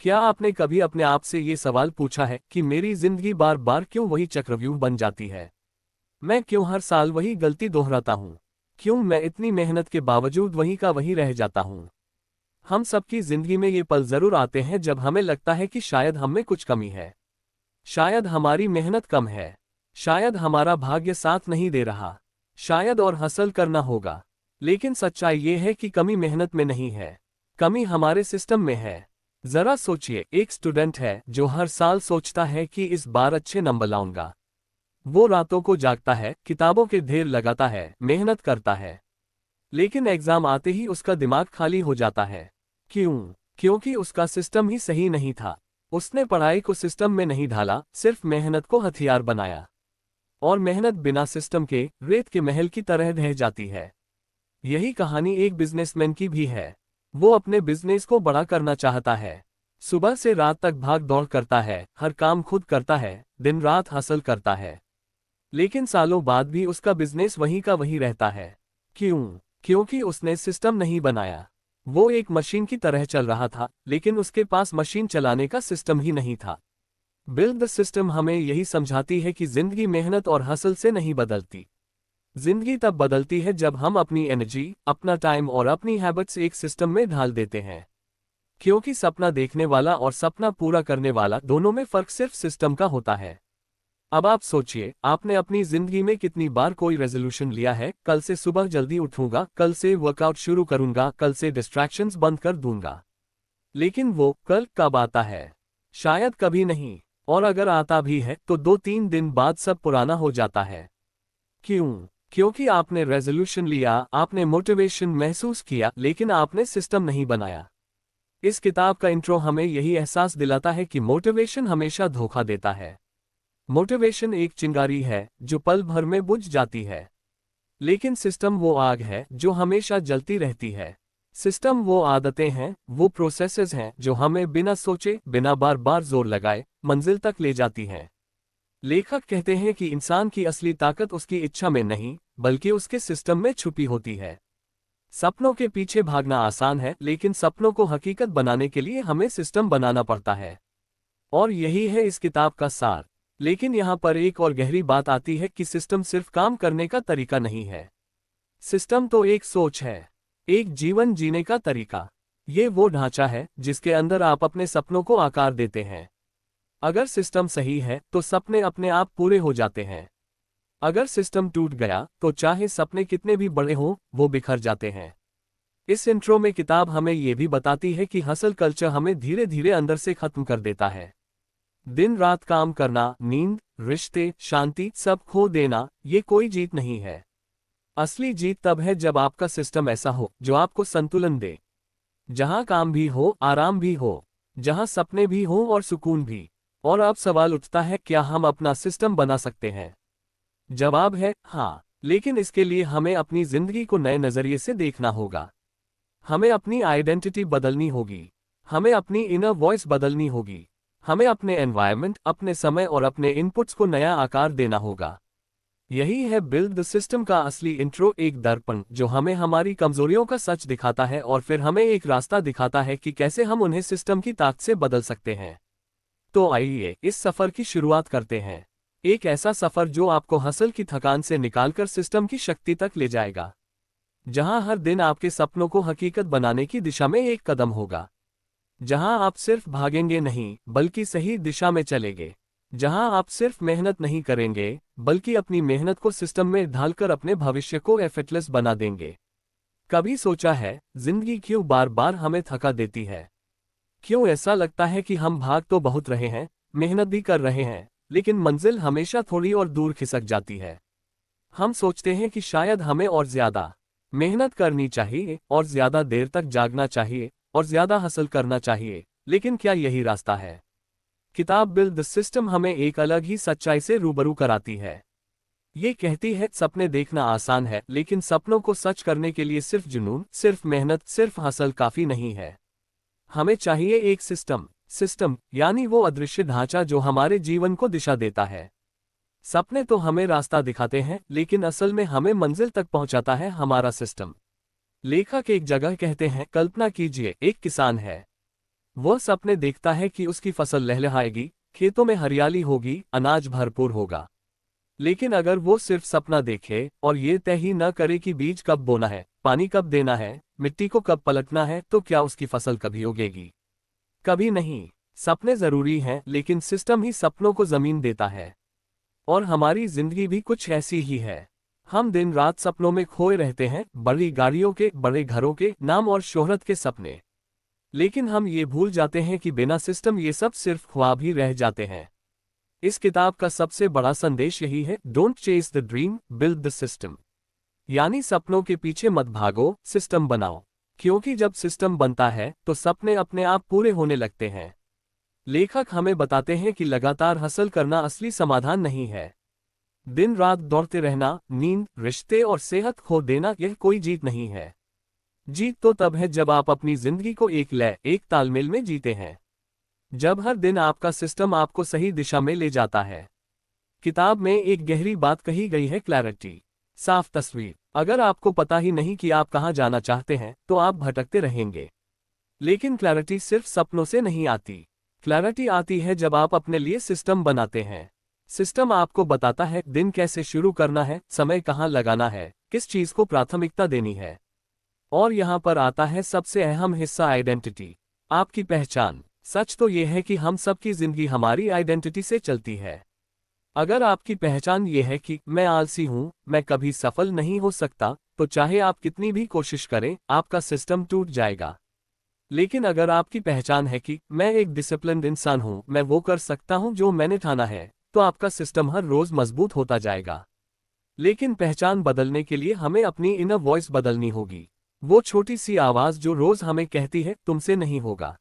क्या आपने कभी अपने आप से ये सवाल पूछा है कि मेरी जिंदगी बार बार क्यों वही चक्रव्यूह बन जाती है? मैं क्यों हर साल वही गलती दोहराता हूँ? क्यों मैं इतनी मेहनत के बावजूद वही का वही रह जाता हूँ? हम सबकी जिंदगी में ये पल जरूर आते हैं जब हमें लगता है कि शायद हम में कुछ कमी है। शायद हमारी मेहनत कम है। शायद हमारा भाग्य साथ नहीं दे रहा। शायद और हासिल करना होगा। लेकिन सच्चाई ये है कि कमी मेहनत में नहीं है। कमी हमारे सिस्टम में है। जरा सोचिए, एक स्टूडेंट है जो हर साल सोचता है कि इस बार अच्छे नंबर लाऊंगा। वो रातों को जागता है, किताबों के ढेर लगाता है, मेहनत करता है। लेकिन एग्जाम आते ही उसका दिमाग खाली हो जाता है। क्यों? क्योंकि उसका सिस्टम ही सही नहीं था। उसने पढ़ाई को सिस्टम में नहीं ढाला, सिर्फ मेहनत को हथियार बनाया। और मेहनत बिना सिस्टम के रेत के महल की तरह रह जाती है। यही कहानी एक बिजनेसमैन की भी है। वो अपने बिजनेस को बड़ा करना चाहता है। सुबह से रात तक भाग दौड़ करता है, हर काम खुद करता है, दिन रात हासिल करता है। लेकिन सालों बाद भी उसका बिजनेस वहीं का वहीं रहता है। क्यों? क्योंकि उसने सिस्टम नहीं बनाया। वो एक मशीन की तरह चल रहा था, लेकिन उसके पास मशीन चलाने का सिस्टम ही नहीं था। बिल्ड द सिस्टम हमें यही समझाती है कि जिंदगी मेहनत और हसल से नहीं बदलती। जिंदगी तब बदलती है जब हम अपनी एनर्जी, अपना टाइम और अपनी हैबिट्स एक सिस्टम में ढाल देते हैं। क्योंकि सपना देखने वाला और सपना पूरा करने वाला दोनों में फर्क सिर्फ सिस्टम का होता है। अब आप सोचिए, आपने अपनी जिंदगी में कितनी बार कोई रेजोल्यूशन लिया है, कल से सुबह जल्दी उठूंगा, कल से वर्कआउट शुरू करूंगा, कल से डिस्ट्रैक्शंस बंद कर दूंगा। लेकिन वो कल कब आता है? शायद कभी नहीं। और अगर आता भी है तो 2-3 दिन बाद सब पुराना हो जाता है। क्यों? क्योंकि आपने रेजोल्यूशन लिया, आपने मोटिवेशन महसूस किया, लेकिन आपने सिस्टम नहीं बनाया। इस किताब का इंट्रो हमें यही एहसास दिलाता है कि मोटिवेशन हमेशा धोखा देता है। मोटिवेशन एक चिंगारी है जो पल भर में बुझ जाती है। लेकिन सिस्टम वो आग है जो हमेशा जलती रहती है। सिस्टम वो आदतें हैं, वो प्रोसेसेस हैं जो हमें बिना सोचे, बिना बार बार जोर लगाए मंजिल तक ले जाती हैं। लेखक कहते हैं कि इंसान की असली ताकत उसकी इच्छा में नहीं, बल्कि उसके सिस्टम में छुपी होती है। सपनों के पीछे भागना आसान है, लेकिन सपनों को हकीकत बनाने के लिए हमें सिस्टम बनाना पड़ता है। और यही है इस किताब का सार। लेकिन यहाँ पर एक और गहरी बात आती है कि सिस्टम सिर्फ काम करने का तरीका नहीं है। सिस्टम तो एक सोच है, एक जीवन जीने का तरीका। ये वो ढांचा है जिसके अंदर आप अपने सपनों को आकार देते हैं। अगर सिस्टम सही है तो सपने अपने आप पूरे हो जाते हैं। अगर सिस्टम टूट गया तो चाहे सपने कितने भी बड़े हों, वो बिखर जाते हैं। इस इंट्रो में किताब हमें ये भी बताती है कि हसल कल्चर हमें धीरे धीरे अंदर से खत्म कर देता है। दिन रात काम करना, नींद, रिश्ते, शांति सब खो देना, ये कोई जीत नहीं है। असली जीत तब है जब आपका सिस्टम ऐसा हो जो आपको संतुलन दे। जहां काम भी हो, आराम भी हो, जहां सपने भी हो और सुकून भी। और अब सवाल उठता है, क्या हम अपना सिस्टम बना सकते हैं? जवाब है हाँ, लेकिन इसके लिए हमें अपनी जिंदगी को नए नजरिए से देखना होगा। हमें अपनी आइडेंटिटी बदलनी होगी। हमें अपनी इनर वॉइस बदलनी होगी। हमें अपने एनवायरनमेंट, अपने समय और अपने इनपुट्स को नया आकार देना होगा। यही है बिल्ड द सिस्टम का असली इंट्रो, एक दर्पण जो हमें हमारी कमजोरियों का सच दिखाता है और फिर हमें एक रास्ता दिखाता है कि कैसे हम उन्हें सिस्टम की ताकत से बदल सकते हैं। तो आइए इस सफर की शुरुआत करते हैं। एक ऐसा सफर जो आपको हसल की थकान से निकालकर सिस्टम की शक्ति तक ले जाएगा। जहां हर दिन आपके सपनों को हकीकत बनाने की दिशा में एक कदम होगा। जहां आप सिर्फ भागेंगे नहीं, बल्कि सही दिशा में चलेंगे। जहां आप सिर्फ मेहनत नहीं करेंगे, बल्कि अपनी मेहनत को सिस्टम में ढालकर अपने भविष्य को एफर्टलेस बना देंगे। कभी सोचा है, जिंदगी क्यों बार बार हमें थका देती है? क्यों ऐसा लगता है कि हम भाग तो बहुत रहे हैं, मेहनत भी कर रहे हैं, लेकिन मंजिल हमेशा थोड़ी और दूर खिसक जाती है? हम सोचते हैं कि शायद हमें और ज्यादा मेहनत करनी चाहिए, और ज्यादा देर तक जागना चाहिए, और ज्यादा हासिल करना चाहिए, लेकिन क्या यही रास्ता है? किताब बिल्ड द सिस्टम हमें एक अलग ही सच्चाई से रूबरू कराती है। ये कहती है, सपने देखना आसान है, लेकिन सपनों को सच करने के लिए सिर्फ जुनून, सिर्फ मेहनत, सिर्फ हासिल काफी नहीं है। हमें चाहिए एक सिस्टम। सिस्टम यानी वो अदृश्य ढांचा जो हमारे जीवन को दिशा देता है। सपने तो हमें रास्ता दिखाते हैं, लेकिन असल में हमें मंजिल तक पहुंचाता है हमारा सिस्टम। लेखक एक जगह कहते हैं, कल्पना कीजिए एक किसान है। वह सपने देखता है कि उसकी फसल लहलहाएगी, खेतों में हरियाली होगी, अनाज भरपूर होगा। लेकिन अगर वो सिर्फ सपना देखे और ये तय ही न करे कि बीज कब बोना है, पानी कब देना है, मिट्टी को कब पलटना है, तो क्या उसकी फसल कभी उगेगी? कभी नहीं। सपने जरूरी हैं, लेकिन सिस्टम ही सपनों को जमीन देता है। और हमारी जिंदगी भी कुछ ऐसी ही है। हम दिन रात सपनों में खोए रहते हैं, बड़ी गाड़ियों के, बड़े घरों के, नाम और शोहरत के सपने। लेकिन हम ये भूल जाते हैं कि बिना सिस्टम ये सब सिर्फ ख्वाब ही रह जाते हैं। इस किताब का सबसे बड़ा संदेश यही है, don't chase the dream, build the system. यानी सपनों के पीछे मत भागो, सिस्टम बनाओ। क्योंकि जब सिस्टम बनता है तो सपने अपने आप पूरे होने लगते हैं। लेखक हमें बताते हैं कि लगातार हासिल करना असली समाधान नहीं है। दिन रात दौड़ते रहना, नींद, रिश्ते और सेहत खो देना, यह कोई जीत नहीं है। जीत तो तब है जब आप अपनी जिंदगी को एक लय, एक तालमेल में जीते हैं। जब हर दिन आपका सिस्टम आपको सही दिशा में ले जाता है। किताब में एक गहरी बात कही गई है, क्लैरिटी, साफ तस्वीर। अगर आपको पता ही नहीं कि आप कहां जाना चाहते हैं तो आप भटकते रहेंगे। लेकिन क्लैरिटी सिर्फ सपनों से नहीं आती। क्लैरिटी आती है जब आप अपने लिए सिस्टम बनाते हैं। सिस्टम आपको बताता है दिन कैसे शुरू करना है, समय कहां लगाना है, किस चीज को प्राथमिकता देनी है। और यहां पर आता है सबसे अहम हिस्सा, आइडेंटिटी, आपकी पहचान। सच तो यह है कि हम सबकी जिंदगी हमारी आइडेंटिटी से चलती है। अगर आपकी पहचान ये है कि मैं आलसी हूं, मैं कभी सफल नहीं हो सकता, तो चाहे आप कितनी भी कोशिश करें, आपका सिस्टम टूट जाएगा। लेकिन अगर आपकी पहचान है कि मैं एक डिसिप्लिन्ड इंसान हूं, मैं वो कर सकता हूं जो मैंने ठाना है, तो आपका सिस्टम हर रोज मजबूत होता जाएगा। लेकिन पहचान बदलने के लिए हमें अपनी इनर वॉइस बदलनी होगी। वो छोटी सी आवाज जो रोज हमें कहती है, तुमसे नहीं होगा।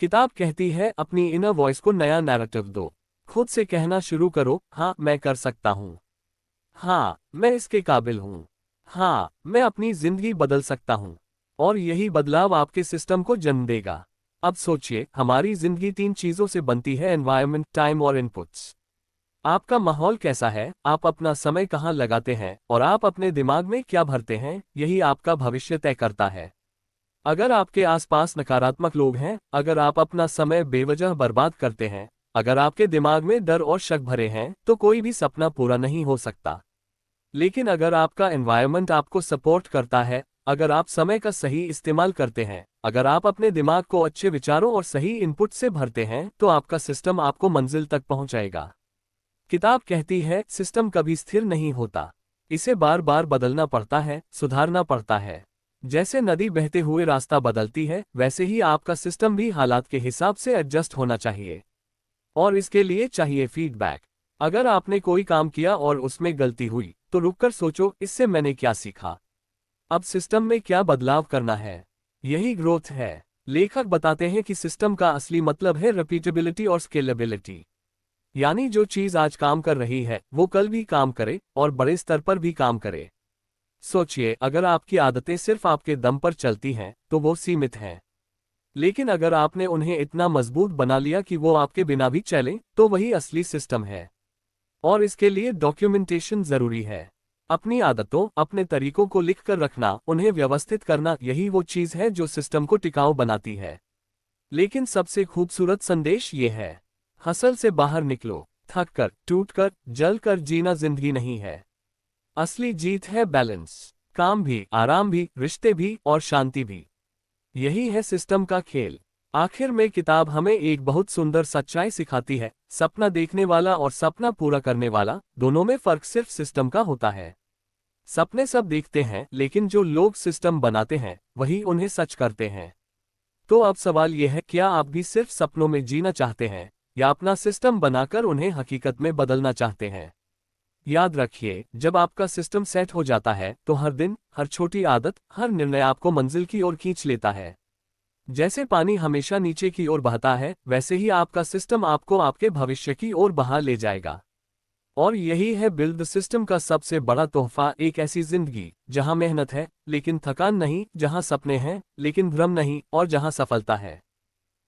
किताब कहती है, अपनी इनर वॉइस को नया नैरेटिव दो। खुद से कहना शुरू करो, हाँ मैं कर सकता हूँ, हाँ मैं इसके काबिल हूँ, हाँ मैं अपनी जिंदगी बदल सकता हूँ। और यही बदलाव आपके सिस्टम को जन्म देगा। अब सोचिए, हमारी जिंदगी 3 चीजों से बनती है, एनवायरनमेंट, टाइम और इनपुट्स। आपका माहौल कैसा है, आप अपना समय कहाँ लगाते हैं और आप अपने दिमाग में क्या भरते हैं, यही आपका भविष्य तय करता है। अगर आपके आसपास नकारात्मक लोग हैं, अगर आप अपना समय बेवजह बर्बाद करते हैं, अगर आपके दिमाग में डर और शक भरे हैं, तो कोई भी सपना पूरा नहीं हो सकता। लेकिन अगर आपका एनवायरनमेंट आपको सपोर्ट करता है, अगर आप समय का सही इस्तेमाल करते हैं, अगर आप अपने दिमाग को अच्छे विचारों और सही इनपुट से भरते हैं, तो आपका सिस्टम आपको मंजिल तक पहुंचाएगा। किताब कहती है, सिस्टम कभी स्थिर नहीं होता। इसे बार बार बदलना पड़ता है, सुधारना पड़ता है। जैसे नदी बहते हुए रास्ता बदलती है, वैसे ही आपका सिस्टम भी हालात के हिसाब से एडजस्ट होना चाहिए। और इसके लिए चाहिए फीडबैक। अगर आपने कोई काम किया और उसमें गलती हुई, तो रुककर सोचो, इससे मैंने क्या सीखा? अब सिस्टम में क्या बदलाव करना है? यही ग्रोथ है। लेखक बताते हैं कि सिस्टम का असली मतलब है रिपीटेबिलिटी और स्केलेबिलिटी। यानी जो चीज आज काम कर रही है, वो कल भी काम करे और बड़े स्तर पर भी काम करे। सोचिए, अगर आपकी आदतें सिर्फ आपके दम पर चलती हैं, तो वो सीमित हैं। लेकिन अगर आपने उन्हें इतना मजबूत बना लिया कि वो आपके बिना भी चलें, तो वही असली सिस्टम है। और इसके लिए डॉक्यूमेंटेशन जरूरी है। अपनी आदतों, अपने तरीकों को लिख कर रखना, उन्हें व्यवस्थित करना, यही वो चीज है जो सिस्टम को टिकाऊ बनाती है। लेकिन सबसे खूबसूरत संदेश ये है, हसल से बाहर निकलो। थक कर, टूट कर, जल कर जीना जिंदगी नहीं है। असली जीत है बैलेंस। काम भी, आराम भी, रिश्ते भी और शांति भी। यही है सिस्टम का खेल। आखिर में किताब हमें एक बहुत सुंदर सच्चाई सिखाती है, सपना देखने वाला और सपना पूरा करने वाला, दोनों में फर्क सिर्फ सिस्टम का होता है। सपने सब देखते हैं, लेकिन जो लोग सिस्टम बनाते हैं, वही उन्हें सच करते हैं। तो अब सवाल यह है, क्या आप भी सिर्फ सपनों में जीना चाहते हैं, या अपना सिस्टम बनाकर उन्हें हकीकत में बदलना चाहते हैं? याद रखिए, जब आपका सिस्टम सेट हो जाता है, तो हर दिन, हर छोटी आदत, हर निर्णय आपको मंजिल की ओर खींच लेता है। जैसे पानी हमेशा नीचे की ओर बहता है, वैसे ही आपका सिस्टम आपको आपके भविष्य की ओर बहा ले जाएगा। और यही है बिल्ड द सिस्टम का सबसे बड़ा तोहफा, एक ऐसी जिंदगी जहां मेहनत है लेकिन थकान नहीं, जहां सपने हैं लेकिन भ्रम नहीं, और जहां सफलता है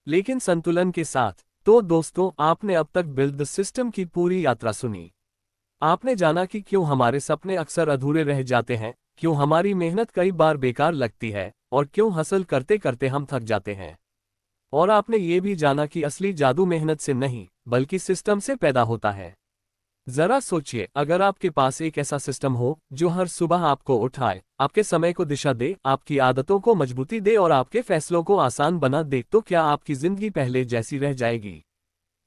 लेकिन संतुलन के साथ। तो दोस्तों, आपने अब तक बिल्ड द सिस्टम की पूरी यात्रा सुनी। आपने जाना कि क्यों हमारे सपने अक्सर अधूरे रह जाते हैं, क्यों हमारी मेहनत कई बार बेकार लगती है, और क्यों हासिल करते करते हम थक जाते हैं। और आपने ये भी जाना कि असली जादू मेहनत से नहीं बल्कि सिस्टम से पैदा होता है। जरा सोचिए, अगर आपके पास एक ऐसा सिस्टम हो जो हर सुबह आपको उठाए, आपके समय को दिशा दे, आपकी आदतों को मजबूती दे और आपके फैसलों को आसान बना दे, तो क्या आपकी जिंदगी पहले जैसी रह जाएगी?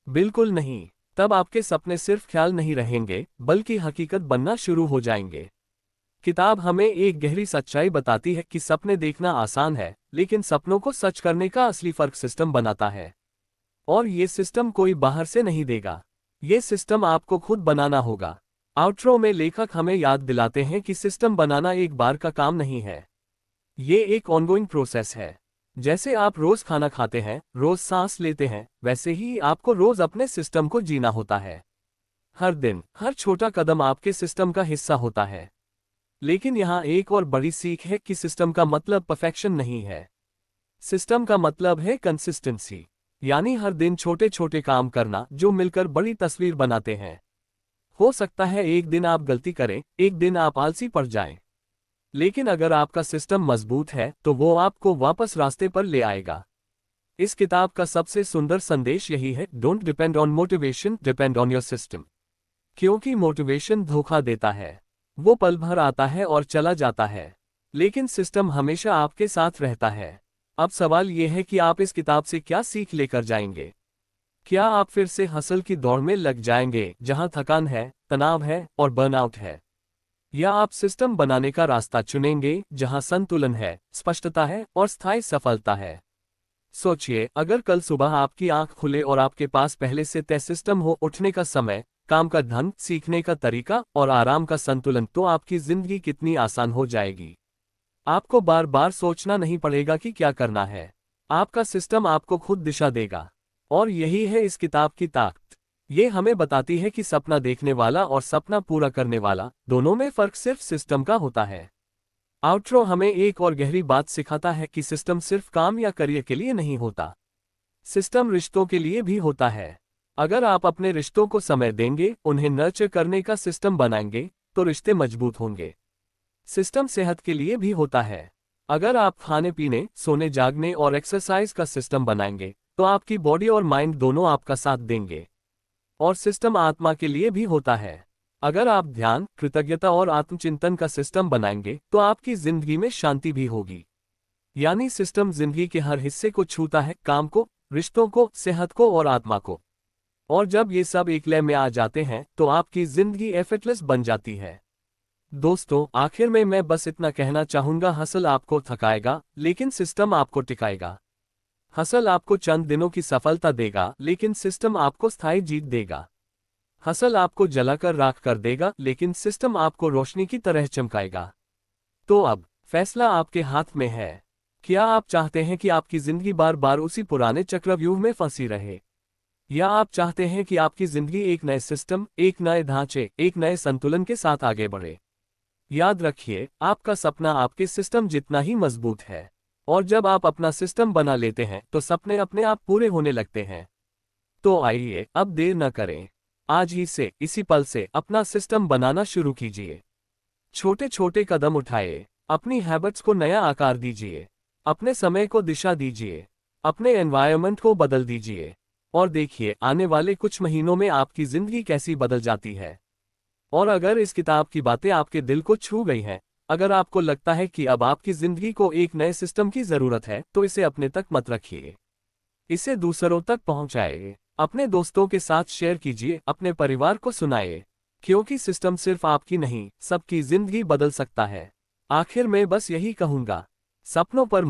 बिल्कुल नहीं। तब आपके सपने सिर्फ ख्याल नहीं रहेंगे बल्कि हकीकत बनना शुरू हो जाएंगे। किताब हमें एक गहरी सच्चाई बताती है कि सपने देखना आसान है, लेकिन सपनों को सच करने का असली फर्क सिस्टम बनाता है। और ये सिस्टम कोई बाहर से नहीं देगा, ये सिस्टम आपको खुद बनाना होगा। आउटरो में लेखक हमें याद दिलाते हैं कि सिस्टम बनाना एक बार का काम नहीं है, ये एक ऑनगोइंग प्रोसेस है। जैसे आप रोज खाना खाते हैं, रोज सांस लेते हैं, वैसे ही आपको रोज अपने सिस्टम को जीना होता है। हर दिन, हर छोटा कदम आपके सिस्टम का हिस्सा होता है। लेकिन यहाँ एक और बड़ी सीख है कि सिस्टम का मतलब परफेक्शन नहीं है। सिस्टम का मतलब है कंसिस्टेंसी, यानी हर दिन छोटे छोटे काम करना जो मिलकर बड़ी तस्वीर बनाते हैं। हो सकता है एक दिन आप गलती करें, एक दिन आप आलसी पड़ जाएं, लेकिन अगर आपका सिस्टम मजबूत है तो वो आपको वापस रास्ते पर ले आएगा। इस किताब का सबसे सुंदर संदेश यही है, don't depend on motivation, depend on your system. क्योंकि मोटिवेशन धोखा देता है, वो पल भर आता है और चला जाता है, लेकिन सिस्टम हमेशा आपके साथ रहता है। अब सवाल यह है कि आप इस किताब से क्या सीख लेकर जाएंगे? क्या आप फिर से हसल की दौड़ में लग जाएंगे जहां थकान है, तनाव है और बर्नआउट है? या आप सिस्टम बनाने का रास्ता चुनेंगे जहां संतुलन है, स्पष्टता है और स्थायी सफलता है? सोचिए, अगर कल सुबह आपकी आंख खुले और आपके पास पहले से तय सिस्टम हो, उठने का समय, काम का ढंग, सीखने का तरीका और आराम का संतुलन, तो आपकी जिंदगी कितनी आसान हो जाएगी। आपको बार बार सोचना नहीं पड़ेगा कि क्या करना है, आपका सिस्टम आपको खुद दिशा देगा। और यही है इस किताब की ताकत। ये हमें बताती है कि सपना देखने वाला और सपना पूरा करने वाला, दोनों में फर्क सिर्फ सिस्टम का होता है। आउट्रो हमें एक और गहरी बात सिखाता है कि सिस्टम सिर्फ काम या करियर के लिए नहीं होता, सिस्टम रिश्तों के लिए भी होता है। अगर आप अपने रिश्तों को समय देंगे, उन्हें नर्चर करने का सिस्टम बनाएंगे, तो रिश्ते मजबूत होंगे। सिस्टम सेहत के लिए भी होता है। अगर आप खाने पीने, सोने जागने और एक्सरसाइज का सिस्टम बनाएंगे, तो आपकी बॉडी और माइंड दोनों आपका साथ देंगे। और सिस्टम आत्मा के लिए भी होता है। अगर आप ध्यान, कृतज्ञता और आत्मचिंतन का सिस्टम बनाएंगे, तो आपकी जिंदगी में शांति भी होगी। यानी सिस्टम जिंदगी के हर हिस्से को छूता है, काम को, रिश्तों को, सेहत को और आत्मा को। और जब ये सब एक लय में आ जाते हैं तो आपकी जिंदगी एफर्टलेस बन जाती है। दोस्तों, आखिर में मैं बस इतना कहना चाहूंगा, हसल आपको थकाएगा लेकिन सिस्टम आपको टिकाएगा। हसल आपको चंद दिनों की सफलता देगा, लेकिन सिस्टम आपको स्थायी जीत देगा। हसल आपको जलाकर राख कर देगा, लेकिन सिस्टम आपको रोशनी की तरह चमकाएगा। तो अब फैसला आपके हाथ में है। क्या आप चाहते हैं कि आपकी जिंदगी बार बार उसी पुराने चक्रव्यूह में फंसी रहे, या आप चाहते हैं कि आपकी जिंदगी एक नए सिस्टम, एक नए ढांचे, एक नए संतुलन के साथ आगे बढ़े? याद रखिए, आपका सपना आपके सिस्टम जितना ही मजबूत है। और जब आप अपना सिस्टम बना लेते हैं तो सपने अपने आप पूरे होने लगते हैं। तो आइए अब देर न करें, आज ही से, इसी पल से अपना सिस्टम बनाना शुरू कीजिए। छोटे छोटे कदम उठाइए, अपनी हैबिट्स को नया आकार दीजिए, अपने समय को दिशा दीजिए, अपने एनवायरनमेंट को बदल दीजिए, और देखिए आने वाले कुछ महीनों में आपकी जिंदगी कैसी बदल जाती है। और अगर इस किताब की बातें आपके दिल को छू गई हैं, अगर आपको लगता है कि अब आपकी जिंदगी को एक नए सिस्टम की जरूरत है, तो इसे अपने तक मत रखिए, इसे दूसरों तक पहुंचाइए, अपने दोस्तों के साथ शेयर कीजिए, अपने परिवार को सुनाइए, क्योंकि सिस्टम सिर्फ आपकी नहीं, सबकी जिंदगी बदल सकता है। आखिर में बस यही कहूंगा, सपनों पर